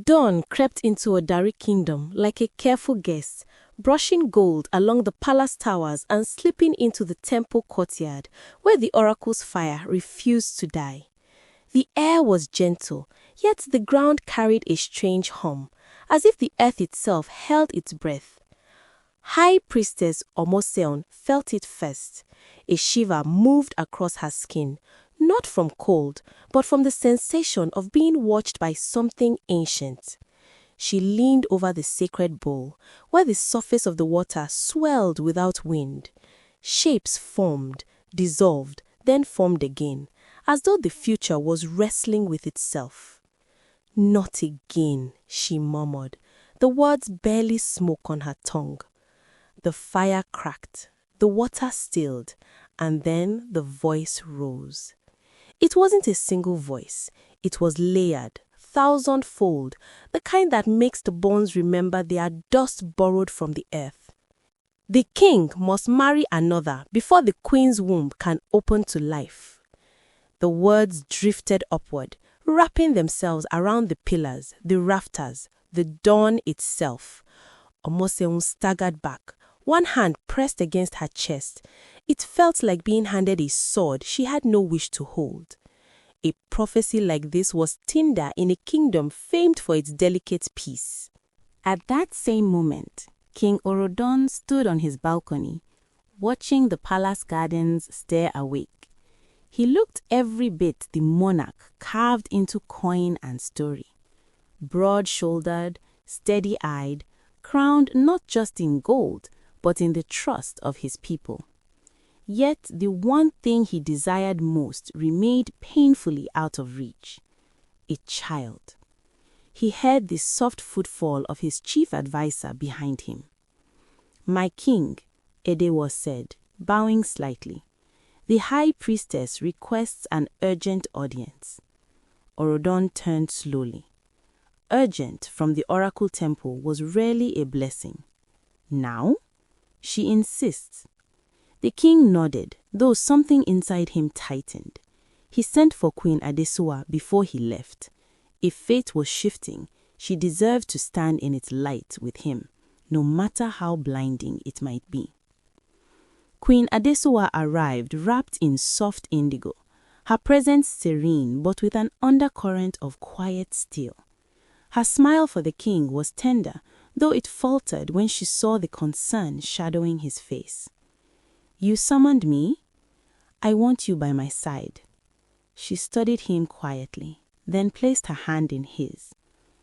Dawn crept into Odari kingdom like a careful guest, brushing gold along the palace towers and slipping into the temple courtyard where the oracle's fire refused to die. The air was gentle, yet the ground carried a strange hum, as if the earth itself held its breath. High Priestess Omoseon felt it first. A shiver moved across her skin, not from cold, but from the sensation of being watched by something ancient. She leaned over the sacred bowl, where the surface of the water swelled without wind. Shapes formed, dissolved, then formed again, as though the future was wrestling with itself. "Not again," she murmured, the words barely smoke on her tongue. The fire cracked, the water stilled, and then the voice rose. It wasn't a single voice. It was layered, thousand-fold, the kind that makes the bones remember they are dust borrowed from the earth. The king must marry another before the queen's womb can open to life. The words drifted upward, wrapping themselves around the pillars, the rafters, the dawn itself. Omoseun staggered back, one hand pressed against her chest. It felt like being handed a sword she had no wish to hold. A prophecy like this was tinder in a kingdom famed for its delicate peace. At that same moment, King Orodon stood on his balcony, watching the palace gardens stare awake. He looked every bit the monarch carved into coin and story. Broad-shouldered, steady-eyed, crowned not just in gold, but in the trust of his people. Yet the one thing he desired most remained painfully out of reach: a child. He heard the soft footfall of his chief advisor behind him. "My king," Edewo said, bowing slightly, "the high priestess requests an urgent audience." Orodon turned slowly. Urgent from the oracle temple was rarely a blessing. "Now?" "She insists." The king nodded, though something inside him tightened. He sent for Queen Adesuwa before he left. If fate was shifting, she deserved to stand in its light with him, no matter how blinding it might be. Queen Adesuwa arrived wrapped in soft indigo, her presence serene but with an undercurrent of quiet steel. Her smile for the king was tender, though it faltered when she saw the concern shadowing his face. "You summoned me? I want you by my side." She studied him quietly, then placed her hand in his.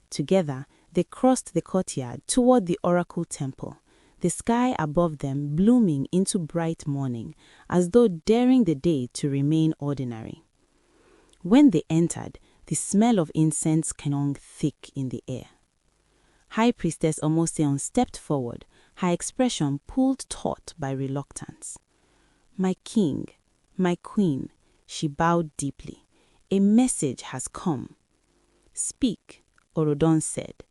Together, they crossed the courtyard toward the oracle temple, the sky above them blooming into bright morning, as though daring the day to remain ordinary. When they entered, the smell of incense clung thick in the air. High Priestess Omoseon stepped forward, her expression pulled taut by reluctance. "My king, my queen," she bowed deeply, "a message has come." "Speak," Orodon said.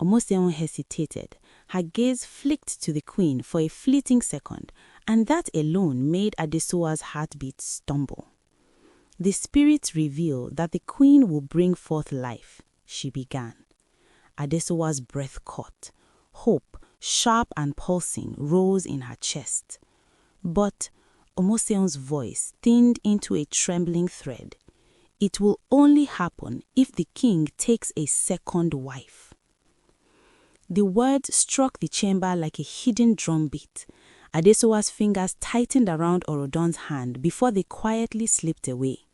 Omoseon hesitated. Her gaze flicked to the queen for a fleeting second, and that alone made Adesuwa's heartbeat stumble. "The spirits reveal that the queen will bring forth life," she began. Adesuwa's breath caught. Hope, sharp and pulsing, rose in her chest. But Omoseon's voice thinned into a trembling thread. "It will only happen if the king takes a second wife." The words struck the chamber like a hidden drumbeat. Adesuwa's fingers tightened around Orodon's hand before they quietly slipped away.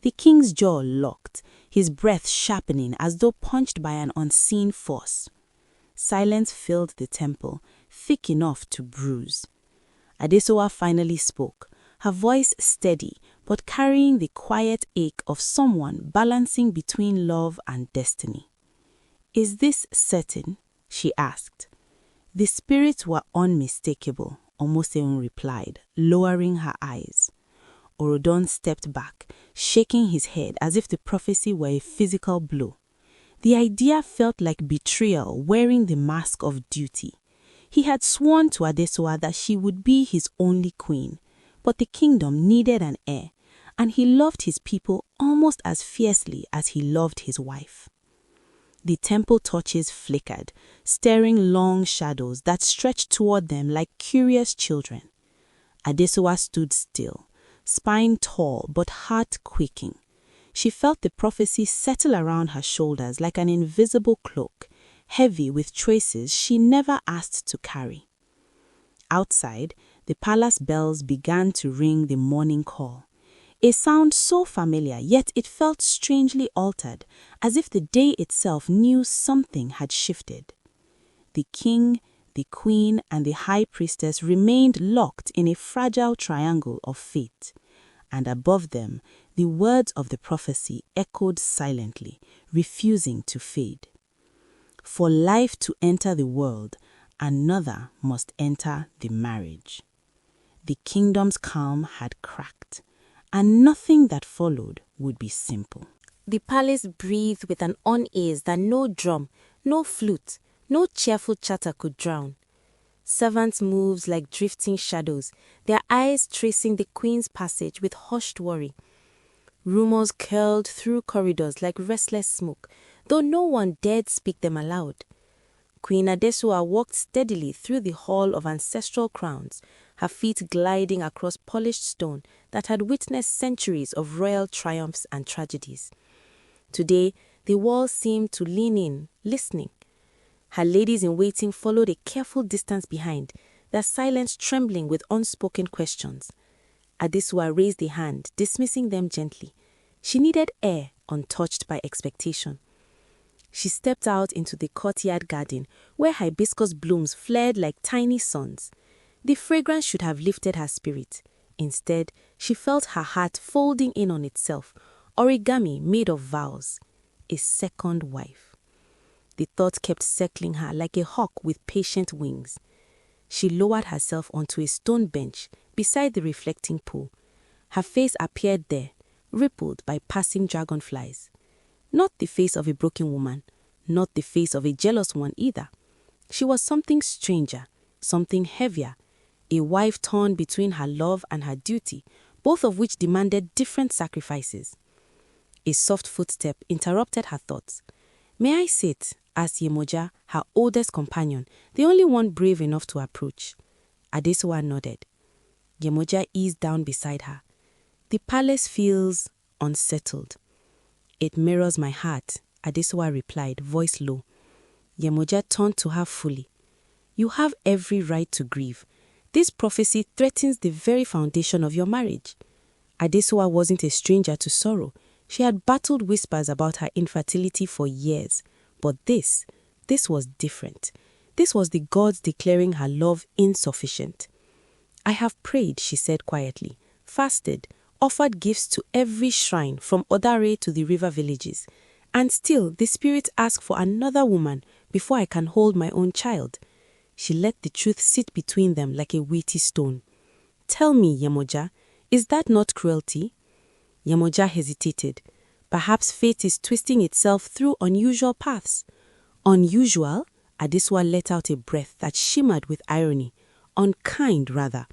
The king's jaw locked, his breath sharpening as though punched by an unseen force. Silence filled the temple, thick enough to bruise. Adesuwa finally spoke, her voice steady but carrying the quiet ache of someone balancing between love and destiny. "Is this certain?" she asked. "The spirits were unmistakable," Omoseun replied, lowering her eyes. Orodon stepped back, shaking his head as if the prophecy were a physical blow. The idea felt like betrayal wearing the mask of duty. He had sworn to Adesuwa that she would be his only queen, but the kingdom needed an heir, and he loved his people almost as fiercely as he loved his wife. The temple torches flickered, staring long shadows that stretched toward them like curious children. Adesuwa stood still, spine tall but heart quaking. She felt the prophecy settle around her shoulders like an invisible cloak, heavy with traces she never asked to carry. Outside, the palace bells began to ring the morning call. A sound so familiar, yet it felt strangely altered, as if the day itself knew something had shifted. The king, the queen, and the high priestess remained locked in a fragile triangle of fate, and above them, the words of the prophecy echoed silently, refusing to fade. For life to enter the world, another must enter the marriage. The kingdom's calm had cracked, and nothing that followed would be simple. The palace breathed with an unease that no drum, no flute, no cheerful chatter could drown. Servants moved like drifting shadows, their eyes tracing the queen's passage with hushed worry. Rumors curled through corridors like restless smoke, though no one dared speak them aloud. Queen Adesuwa walked steadily through the hall of ancestral crowns, her feet gliding across polished stone that had witnessed centuries of royal triumphs and tragedies. Today, the walls seemed to lean in, listening. Her ladies-in-waiting followed a careful distance behind, their silence trembling with unspoken questions. Adesuwa raised a hand, dismissing them gently. She needed air untouched by expectation. She stepped out into the courtyard garden, where hibiscus blooms flared like tiny suns. The fragrance should have lifted her spirit. Instead, she felt her heart folding in on itself, origami made of vows. A second wife. The thought kept circling her like a hawk with patient wings. She lowered herself onto a stone bench beside the reflecting pool. Her face appeared there, rippled by passing dragonflies. Not the face of a broken woman, not the face of a jealous one either. She was something stranger, something heavier, a wife torn between her love and her duty, both of which demanded different sacrifices. A soft footstep interrupted her thoughts. "May I sit?" asked Yemoja, her oldest companion, the only one brave enough to approach. Adesuwa nodded. Yemoja eased down beside her. "The palace feels unsettled." "It mirrors my heart," Adesuwa replied, voice low. Yemoja turned to her fully. "You have every right to grieve. This prophecy threatens the very foundation of your marriage." Adesuwa wasn't a stranger to sorrow. She had battled whispers about her infertility for years. But this was different. This was the gods declaring her love insufficient. "I have prayed," she said quietly, "fasted, offered gifts to every shrine from Odare to the river villages. And still, the spirit asks for another woman before I can hold my own child." She let the truth sit between them like a weighty stone. "Tell me, Yemoja, is that not cruelty?" Yemoja hesitated. Perhaps fate is twisting itself through unusual paths. "Unusual?" Adesuwa let out a breath that shimmered with irony. "Unkind, rather."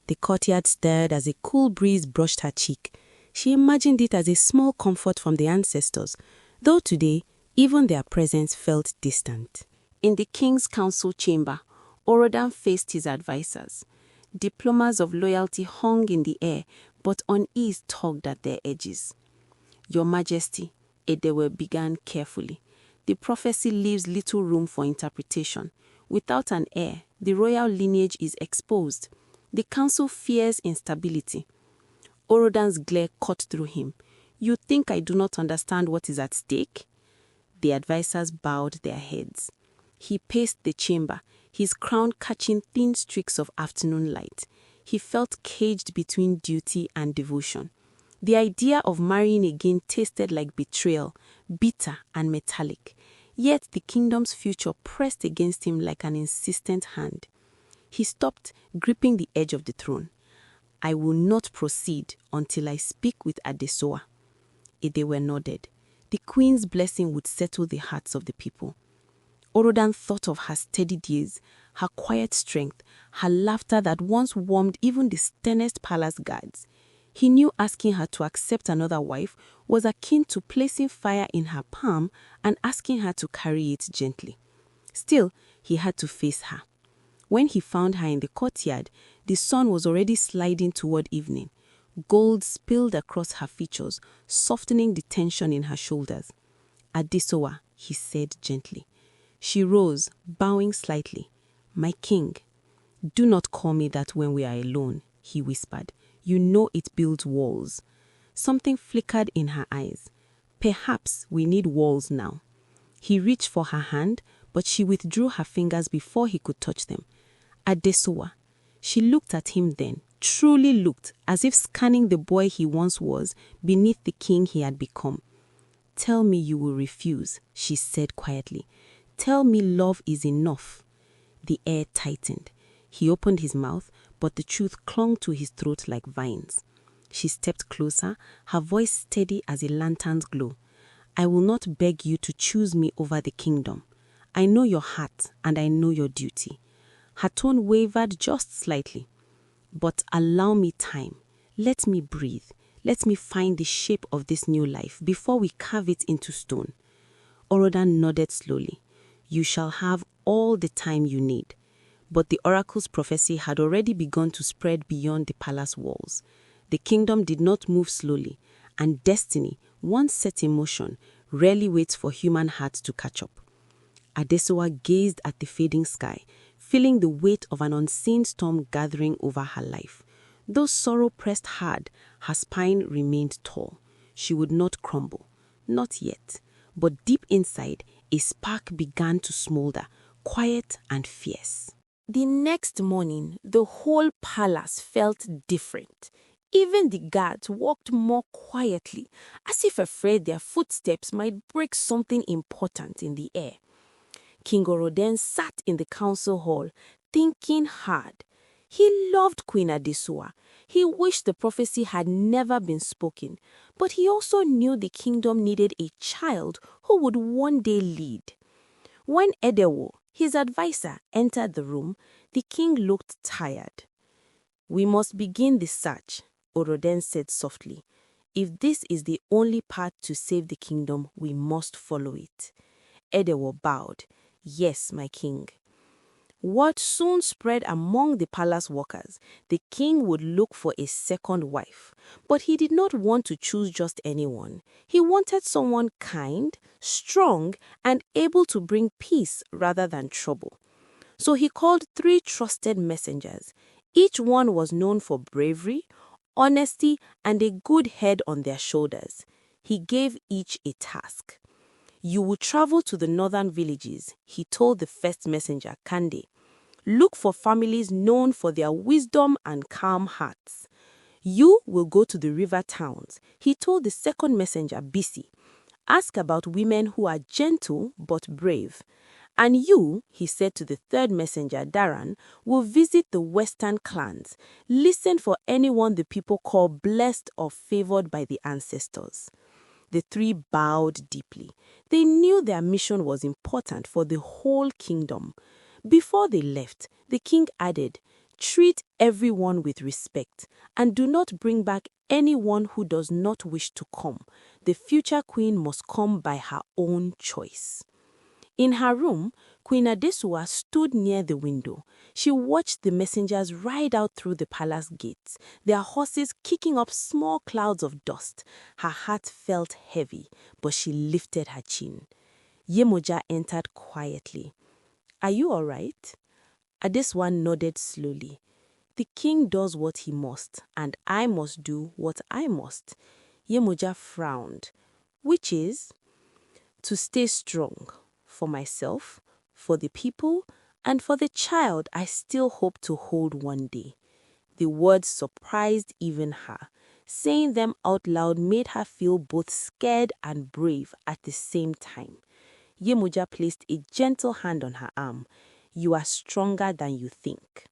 The courtyard stirred as a cool breeze brushed her cheek. She imagined it as a small comfort from the ancestors, though today, even their presence felt distant. In the king's council chamber, Orodan faced his advisors. Diplomas of loyalty hung in the air, but unease tugged at their edges. "Your Majesty," Edewe began carefully, "the prophecy leaves little room for interpretation. Without an heir, the royal lineage is exposed. The council fears instability." Orodan's glare cut through him. "You think I do not understand what is at stake?" The advisors bowed their heads. He paced the chamber, his crown catching thin streaks of afternoon light. He felt caged between duty and devotion. The idea of marrying again tasted like betrayal, bitter and metallic. Yet the kingdom's future pressed against him like an insistent hand. He stopped, gripping the edge of the throne. "I will not proceed until I speak with Adesuwa." Edewe nodded. The queen's blessing would settle the hearts of the people. Orodan thought of her steady gaze, her quiet strength, her laughter that once warmed even the sternest palace guards. He knew asking her to accept another wife was akin to placing fire in her palm and asking her to carry it gently. Still, he had to face her. When he found her in the courtyard, the sun was already sliding toward evening. Gold spilled across her features, softening the tension in her shoulders. "Adesowa," he said gently. She rose, bowing slightly. "My king." "Do not call me that when we are alone," he whispered. "You know it builds walls." Something flickered in her eyes. "Perhaps we need walls now." He reached for her hand, but she withdrew her fingers before he could touch them. "Adesowa." She looked at him then, truly looked, as if scanning the boy he once was beneath the king he had become. "Tell me you will refuse," she said quietly. "Tell me love is enough." The air tightened. He opened his mouth, but the truth clung to his throat like vines. She stepped closer, her voice steady as a lantern's glow. "I will not beg you to choose me over the kingdom. I know your heart and I know your duty." Her tone wavered just slightly. "But allow me time. Let me breathe. Let me find the shape of this new life before we carve it into stone." Orodan nodded slowly. "You shall have all the time you need." But the oracle's prophecy had already begun to spread beyond the palace walls. The kingdom did not move slowly, and destiny, once set in motion, rarely waits for human hearts to catch up. Adesowa gazed at the fading sky, feeling the weight of an unseen storm gathering over her life. Though sorrow pressed hard, her spine remained tall. She would not crumble. Not yet. But deep inside, a spark began to smolder, quiet and fierce. The next morning, the whole palace felt different. Even the guards walked more quietly, as if afraid their footsteps might break something important in the air. King Oroden sat in the council hall, thinking hard. He loved Queen Adesowa. He wished the prophecy had never been spoken, but he also knew the kingdom needed a child who would one day lead. When Edewo, his advisor, entered the room, the king looked tired. "We must begin the search," Oroden said softly. "If this is the only path to save the kingdom, we must follow it." Edewo bowed. "Yes, my king." Word soon spread among the palace workers. The king would look for a second wife. But he did not want to choose just anyone. He wanted someone kind, strong, and able to bring peace rather than trouble. So he called 3 trusted messengers. Each one was known for bravery, honesty, and a good head on their shoulders. He gave each a task. "You will travel to the northern villages," he told the first messenger, Kande. "Look for families known for their wisdom and calm hearts." "You will go to the river towns," he told the second messenger, Bisi. "Ask about women who are gentle but brave." "And you," he said to the third messenger, Daran, "will visit the western clans. Listen for anyone the people call blessed or favored by the ancestors." The 3 bowed deeply. They knew their mission was important for the whole kingdom. Before they left, the king added, "Treat everyone with respect, and do not bring back anyone who does not wish to come. The future queen must come by her own choice." In her room, Queen Adesowa stood near the window. She watched the messengers ride out through the palace gates, their horses kicking up small clouds of dust. Her heart felt heavy, but she lifted her chin. Yemoja entered quietly. "Are you all right?" Adesowa nodded slowly. "The king does what he must, and I must do what I must." Yemoja frowned. "Which is?" "To stay strong. For myself, for the people, and for the child I still hope to hold one day." The words surprised even her. Saying them out loud made her feel both scared and brave at the same time. Yemoja placed a gentle hand on her arm. "You are stronger than you think."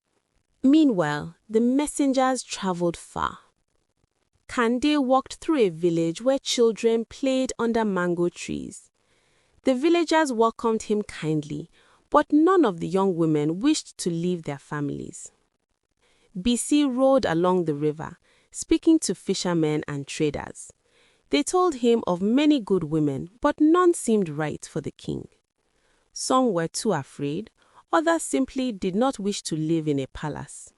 Meanwhile, the messengers traveled far. Kande walked through a village where children played under mango trees. The villagers welcomed him kindly, but none of the young women wished to leave their families. Bisi rode along the river, speaking to fishermen and traders. They told him of many good women, but none seemed right for the king. Some were too afraid, others simply did not wish to live in a palace.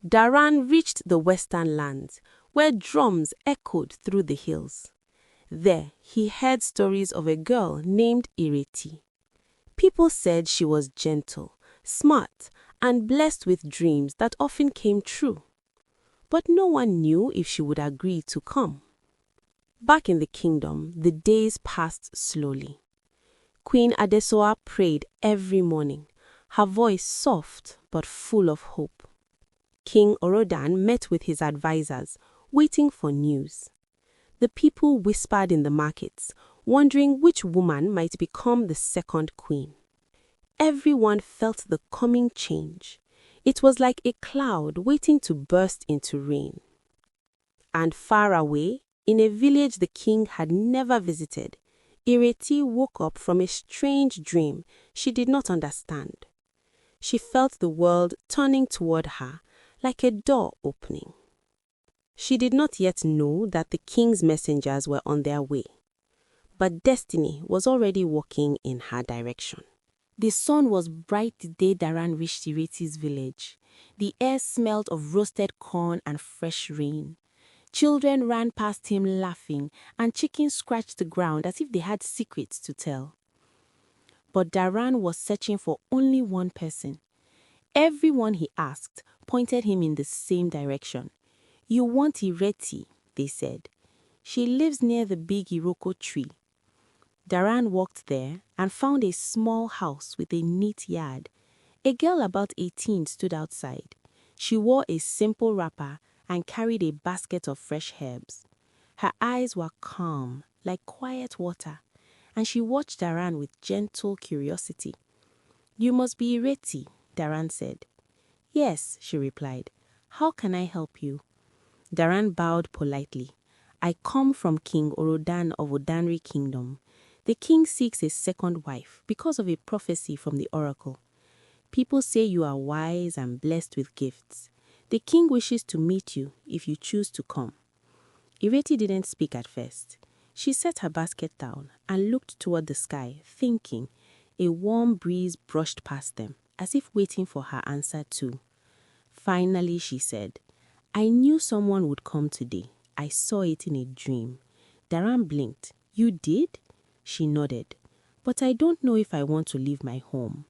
Daran reached the western lands, where drums echoed through the hills. There, he heard stories of a girl named Ireti. People said she was gentle, smart, and blessed with dreams that often came true. But no one knew if she would agree to come. Back in the kingdom, the days passed slowly. Queen Adesoa prayed every morning, her voice soft but full of hope. King Orodan met with his advisors, waiting for news. The people whispered in the markets, wondering which woman might become the second queen. Everyone felt the coming change. It was like a cloud waiting to burst into rain. And far away, in a village the king had never visited, Ireti woke up from a strange dream she did not understand. She felt the world turning toward her, like a door opening. She did not yet know that the king's messengers were on their way, but destiny was already walking in her direction. The sun was bright the day Daran reached Ireti's village. The air smelled of roasted corn and fresh rain. Children ran past him laughing, and chickens scratched the ground as if they had secrets to tell. But Daran was searching for only one person. Everyone he asked pointed him in the same direction. "You want Ireti," they said. "She lives near the big Iroko tree." Daran walked there and found a small house with a neat yard. A girl about 18 stood outside. She wore a simple wrapper and carried a basket of fresh herbs. Her eyes were calm, like quiet water, and she watched Daran with gentle curiosity. "You must be Ireti," Daran said. "Yes," she replied. "How can I help you?" Daran bowed politely. "I come from King Orodan of Odanri Kingdom. The king seeks a second wife because of a prophecy from the oracle. People say you are wise and blessed with gifts. The king wishes to meet you if you choose to come." Ireti didn't speak at first. She set her basket down and looked toward the sky, thinking. A warm breeze brushed past them, as if waiting for her answer too. Finally, she said, "I knew someone would come today. I saw it in a dream." Daran blinked. "You did?" She nodded. "But I don't know if I want to leave my home."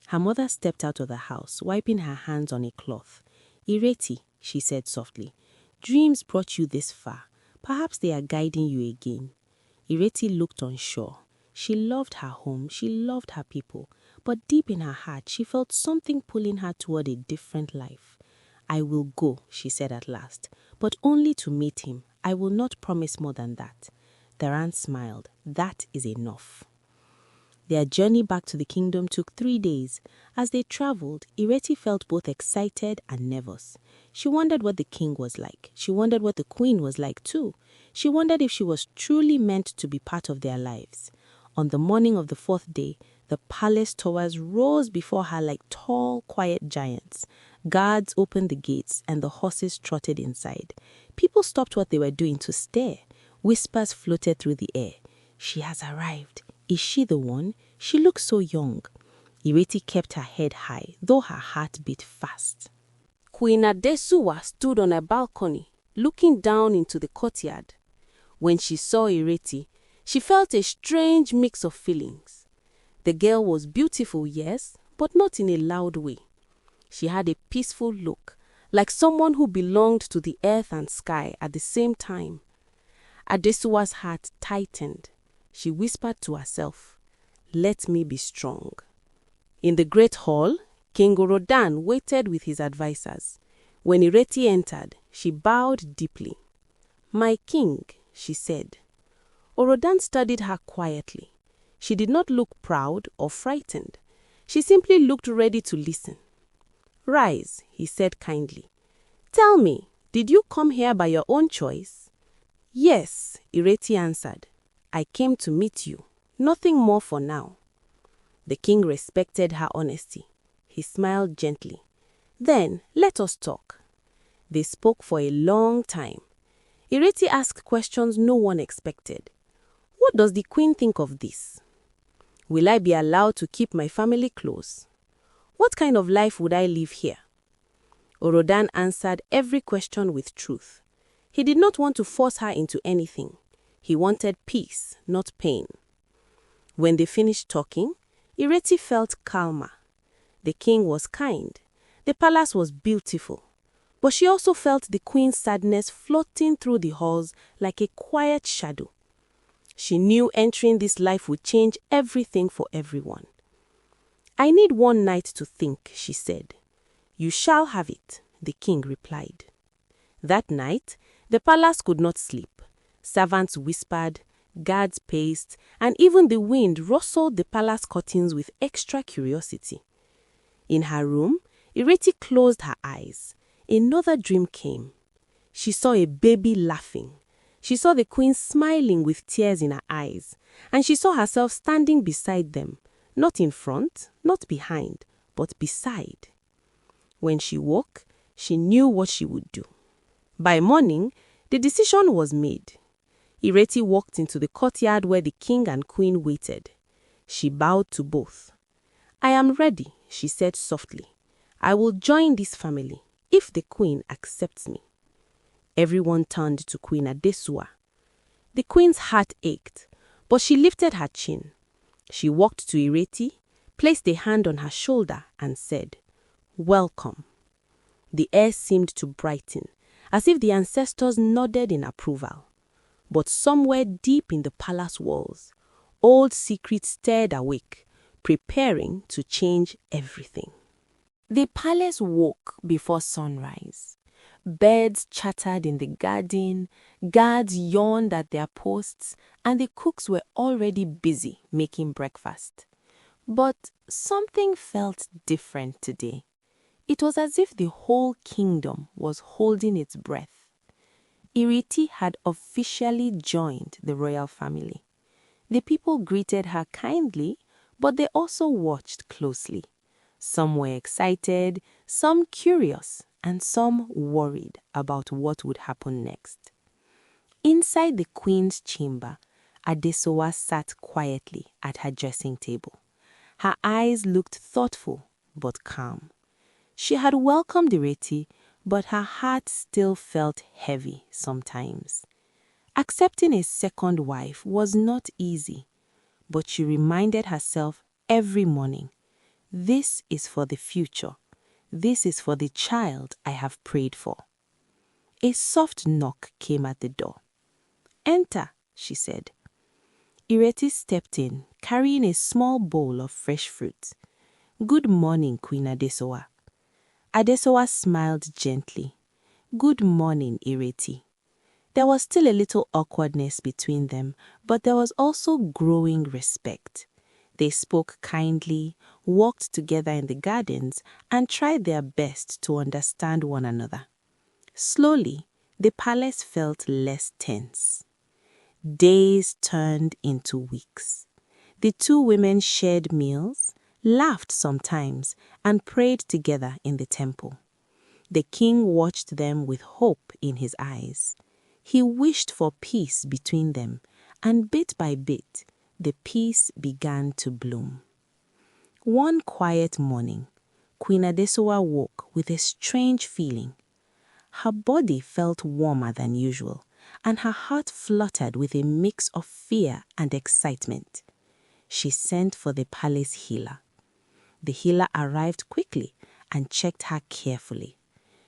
Her mother stepped out of the house, wiping her hands on a cloth. "Ireti," she said softly, "dreams brought you this far. Perhaps they are guiding you again." Ireti looked unsure. She loved her home, she loved her people, but deep in her heart she felt something pulling her toward a different life. "I will go," she said at last, "but only to meet him. I will not promise more than that." Daran smiled. "That is enough." Their journey back to the kingdom took 3 days. As they traveled, Ireti felt both excited and nervous. She wondered what the king was like. She wondered what the queen was like too. She wondered if she was truly meant to be part of their lives. On the morning of the 4th day, the palace towers rose before her like tall, quiet giants. Guards opened the gates and the horses trotted inside. People stopped what they were doing to stare. Whispers floated through the air. "She has arrived. Is she the one? She looks so young." Ireti kept her head high, though her heart beat fast. Queen Adesuwa stood on a balcony, looking down into the courtyard. When she saw Ireti, she felt a strange mix of feelings. The girl was beautiful, yes, but not in a loud way. She had a peaceful look, like someone who belonged to the earth and sky at the same time. Adesuwa's heart tightened. She whispered to herself, "Let me be strong." In the great hall, King Orodan waited with his advisors. When Ireti entered, she bowed deeply. "My king," she said. Orodan studied her quietly. She did not look proud or frightened. She simply looked ready to listen. "Rise," he said kindly. "Tell me, did you come here by your own choice?" "Yes," Ireti answered. "I came to meet you. Nothing more for now." The king respected her honesty. He smiled gently. "Then let us talk." They spoke for a long time. Ireti asked questions no one expected. What does the queen think of this? Will I be allowed to keep my family close? What kind of life would I live here? Orodan answered every question with truth. He did not want to force her into anything. He wanted peace, not pain. When they finished talking, Ireti felt calmer. The king was kind. The palace was beautiful. But she also felt the queen's sadness floating through the halls like a quiet shadow. She knew entering this life would change everything for everyone. I need one night to think, she said. You shall have it, the king replied. That night, the palace could not sleep. Servants whispered, guards paced, and even the wind rustled the palace curtains with extra curiosity. In her room, Ireti closed her eyes. Another dream came. She saw a baby laughing. She saw the queen smiling with tears in her eyes, and she saw herself standing beside them, not in front, not behind, but beside. When she woke, she knew what she would do. By morning, the decision was made. Ireti walked into the courtyard where the king and queen waited. She bowed to both. I am ready, she said softly. I will join this family if the queen accepts me. Everyone turned to Queen Adesua. The queen's heart ached, but she lifted her chin. She walked to Ireti, placed a hand on her shoulder, and said, Welcome. The air seemed to brighten, as if the ancestors nodded in approval. But somewhere deep in the palace walls, old secrets stirred awake, preparing to change everything. The palace woke before sunrise. Birds chattered in the garden, guards yawned at their posts, and the cooks were already busy making breakfast. But something felt different today. It was as if the whole kingdom was holding its breath. Ireti had officially joined the royal family. The people greeted her kindly, but they also watched closely. Some were excited, some curious, and some worried about what would happen next. Inside the queen's chamber, Adesowa sat quietly at her dressing table. Her eyes looked thoughtful but calm. She had welcomed Ireti, but her heart still felt heavy sometimes. Accepting a second wife was not easy, but she reminded herself every morning, this is for the future. This is for the child I have prayed for. A soft knock came at the door. Enter, she said. Ireti stepped in, carrying a small bowl of fresh fruit. Good morning, Queen Adesowa. Adesowa smiled gently. Good morning, Ireti. There was still a little awkwardness between them, but there was also growing respect. They spoke kindly, walked together in the gardens, and tried their best to understand one another. Slowly, the palace felt less tense. Days turned into weeks. The two women shared meals, laughed sometimes, and prayed together in the temple. The king watched them with hope in his eyes. He wished for peace between them, and bit by bit, the peace began to bloom. One quiet morning, Queen Adesowa woke with a strange feeling. Her body felt warmer than usual, and her heart fluttered with a mix of fear and excitement. She sent for the palace healer. The healer arrived quickly and checked her carefully.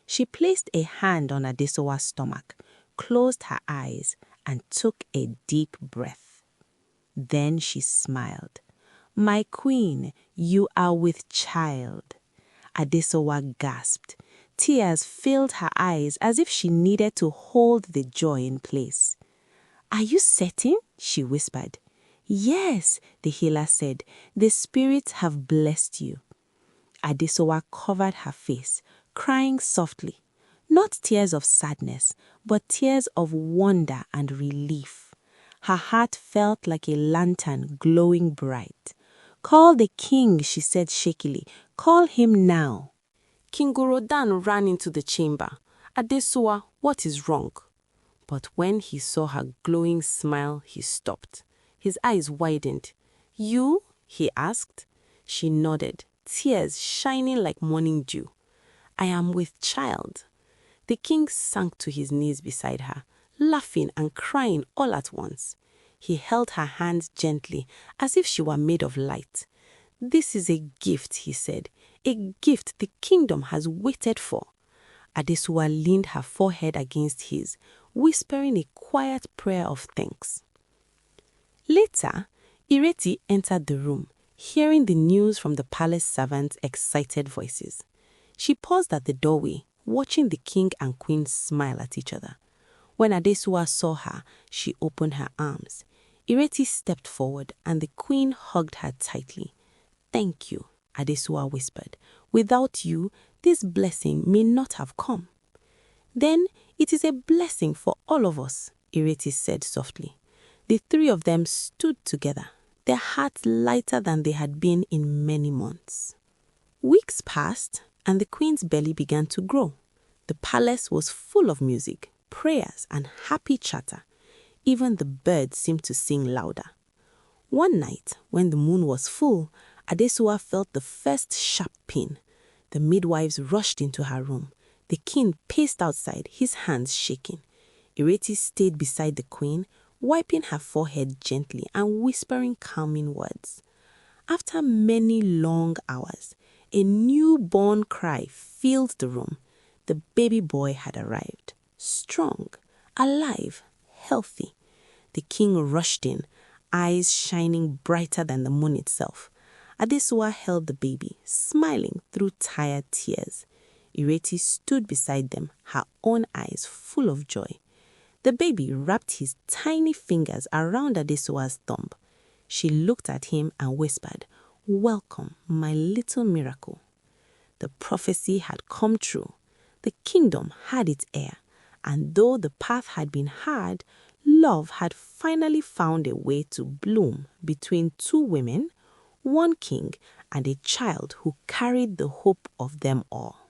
She placed a hand on Adesowa's stomach, closed her eyes, and took a deep breath. Then she smiled. My queen, you are with child. Adesowa gasped. Tears filled her eyes as if she needed to hold the joy in place. Are you certain? She whispered. Yes, the healer said. The spirits have blessed you. Adesowa covered her face, crying softly. Not tears of sadness, but tears of wonder and relief. Her heart felt like a lantern glowing bright. Call the king, she said shakily. Call him now. King Orodan ran into the chamber. "Adesua, what is wrong?" But when he saw her glowing smile, he stopped. His eyes widened. "You?" he asked. She nodded, tears shining like morning dew. "I am with child." The king sank to his knees beside her, laughing and crying all at once. He held her hand gently, as if she were made of light. "This is a gift," he said, "a gift the kingdom has waited for." Adesua leaned her forehead against his, whispering a quiet prayer of thanks. Later, Ireti entered the room, hearing the news from the palace servants' excited voices. She paused at the doorway, watching the king and queen smile at each other. When Adesua saw her, she opened her arms. Ireti stepped forward and the queen hugged her tightly. "Thank you," Adesua whispered. "Without you, this blessing may not have come." "Then it is a blessing for all of us," Ireti said softly. The three of them stood together, their hearts lighter than they had been in many months. Weeks passed, and the queen's belly began to grow. The palace was full of music, prayers, and happy chatter. Even the birds seemed to sing louder. One night, when the moon was full, Adesua felt the first sharp pain. The midwives rushed into her room. The king paced outside, his hands shaking. Ireti stayed beside the queen, wiping her forehead gently and whispering calming words. After many long hours, a newborn cry filled the room. The baby boy had arrived, strong, alive, healthy. The king rushed in, eyes shining brighter than the moon itself. Adesua held the baby, smiling through tired tears. Ireti stood beside them, her own eyes full of joy. The baby wrapped his tiny fingers around Adesua's thumb. She looked at him and whispered, "Welcome, my little miracle." The prophecy had come true. The kingdom had its heir, and though the path had been hard, love had finally found a way to bloom between two women, one king, and a child who carried the hope of them all.